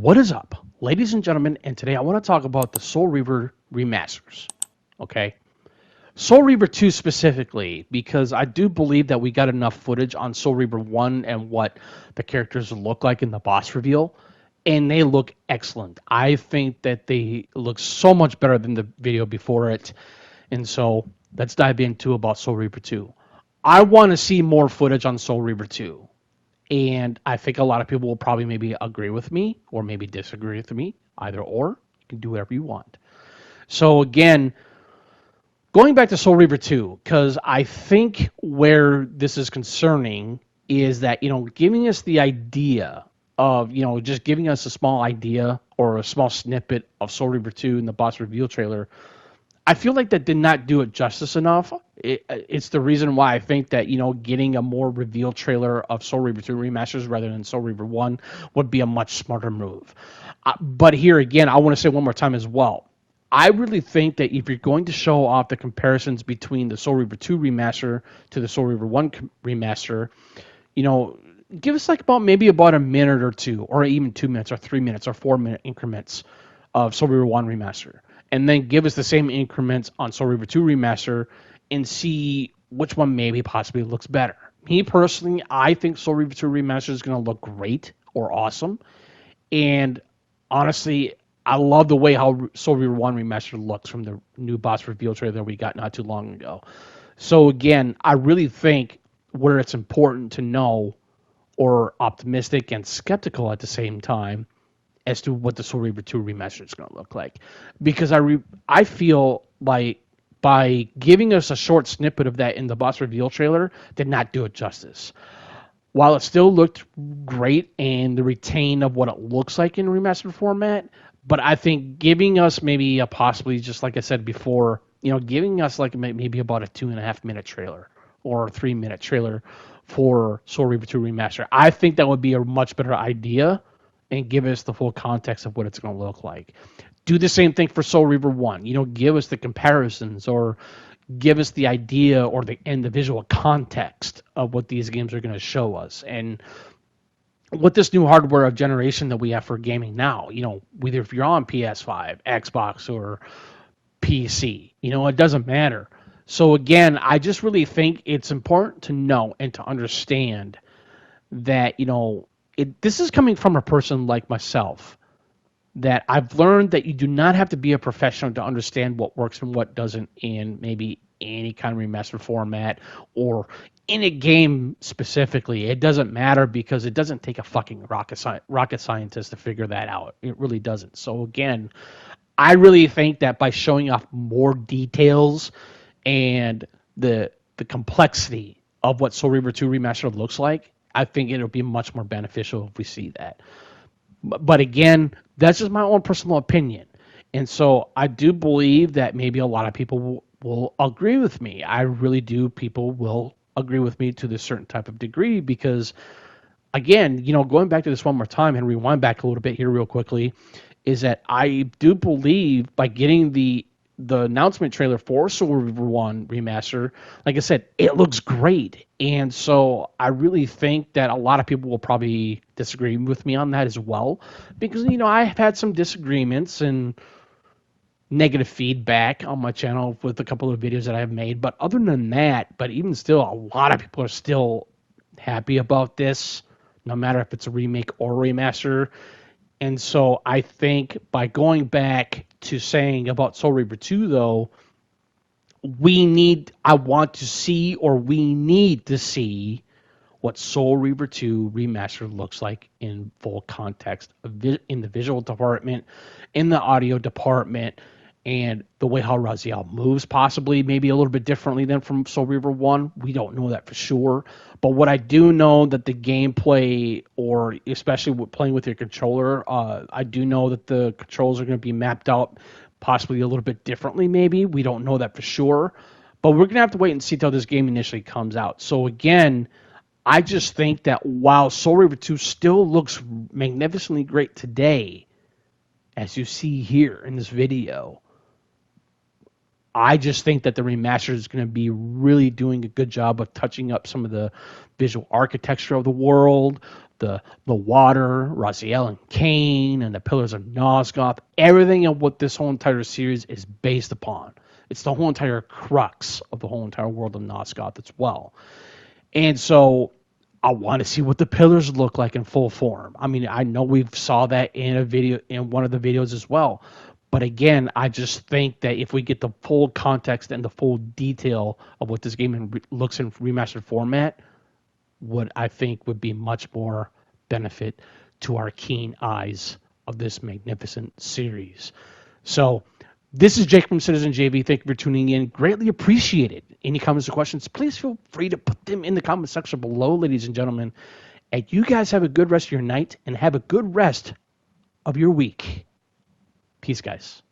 What is up, ladies and gentlemen? And today I want to talk about the Soul Reaver remasters. Okay, Soul Reaver 2 specifically, because I do believe that we got enough footage on Soul Reaver 1 and what the characters look like in the boss reveal, and they look excellent. I think that they look so much better than the video before it, and so let's dive into about Soul Reaver 2. I want to see more footage on Soul Reaver 2. And I think a lot of people will probably maybe agree with me or maybe disagree with me, either or. You can do whatever you want. So again, going back to Soul Reaver 2, because I think where this is concerning is that, giving us the idea of, just giving us a small idea or a small snippet of Soul Reaver 2 in the boss reveal trailer, I feel like that did not do it justice enough. It's the reason why I think that, getting a more reveal trailer of Soul Reaver 2 remasters rather than Soul Reaver 1 would be a much smarter move. But here again, I want to say one more time as well. I really think that if you're going to show off the comparisons between the Soul Reaver 2 remaster to the Soul Reaver 1 remaster, give us maybe about a minute or two, or even 2 minutes, or 3 minutes, or 4 minute increments of Soul Reaver 1 remaster, and then give us the same increments on Soul Reaver 2 remaster, and see which one maybe possibly looks better. Me personally, I think Soul Reaver 2 remaster is going to look great or awesome, and honestly, I love the way how Soul Reaver 1 remaster looks from the new boss reveal trailer that we got not too long ago. So again, I really think where it's important to know, or optimistic and skeptical at the same time, as to what the Soul Reaver 2 remaster is going to look like. Because I feel like by giving us a short snippet of that in the boss reveal trailer did not do it justice. While it still looked great and the retain of what it looks like in remastered format, but I think giving us maybe a possibly, just like I said before, giving us maybe about a 2.5 minute trailer or a 3 minute trailer for Soul Reaver 2 remaster, I think that would be a much better idea and give us the full context of what it's going to look like. Do the same thing for Soul Reaver 1. Give us the comparisons, or give us the idea or the visual context of what these games are going to show us. And with this new hardware of generation that we have for gaming now, whether if you're on PS5, Xbox, or PC, it doesn't matter. So again, I just really think it's important to know and to understand that, this is coming from a person like myself, that I've learned that you do not have to be a professional to understand what works and what doesn't in maybe any kind of remastered format or in a game specifically. It doesn't matter, because it doesn't take a fucking rocket scientist to figure that out. It really doesn't. So again, I really think that by showing off more details and the complexity of what Soul Reaver 2 Remastered looks like, I think it'll be much more beneficial if we see that. But again, that's just my own personal opinion. And so I do believe that maybe a lot of people will agree with me. I really do. People will agree with me to this certain type of degree, because, again, going back to this one more time and rewind back a little bit here real quickly, is that I do believe by getting the announcement trailer for Soul Reaver 1 Remaster, like I said, it looks great. And so I really think that a lot of people will probably disagree with me on that as well, because, I've had some disagreements and negative feedback on my channel with a couple of videos that I've made. But other than that, but even still, a lot of people are still happy about this, no matter if it's a remake or remaster. And so I think by going back to saying about Soul Reaver 2, though, we need to see what Soul Reaver 2 Remastered looks like in full context, in the visual department, in the audio department, and the way how Raziel moves, possibly maybe a little bit differently than from Soul Reaver 1. We don't know that for sure. But what I do know that the gameplay, or especially with playing with your controller, I do know that the controls are going to be mapped out possibly a little bit differently maybe. We don't know that for sure. But we're going to have to wait and see until this game initially comes out. So again, I just think that while Soul Reaver 2 still looks magnificently great today, as you see here in this video, I just think that the remaster is going to be really doing a good job of touching up some of the visual architecture of the world, the water, Raziel and Cain, and the Pillars of Nosgoth, everything of what this whole entire series is based upon. It's the whole entire crux of the whole entire world of Nosgoth as well. And so I want to see what the pillars look like in full form. I mean, I know we've saw that in a video, in one of the videos as well. But again, I just think that if we get the full context and the full detail of what this game looks in remastered format, what I think would be much more benefit to our keen eyes of this magnificent series. So this is Jake from Citizen JV. Thank you for tuning in. Greatly appreciated. Any comments or questions, please feel free to put them in the comment section below, ladies and gentlemen. And you guys have a good rest of your night and have a good rest of your week. Peace, guys.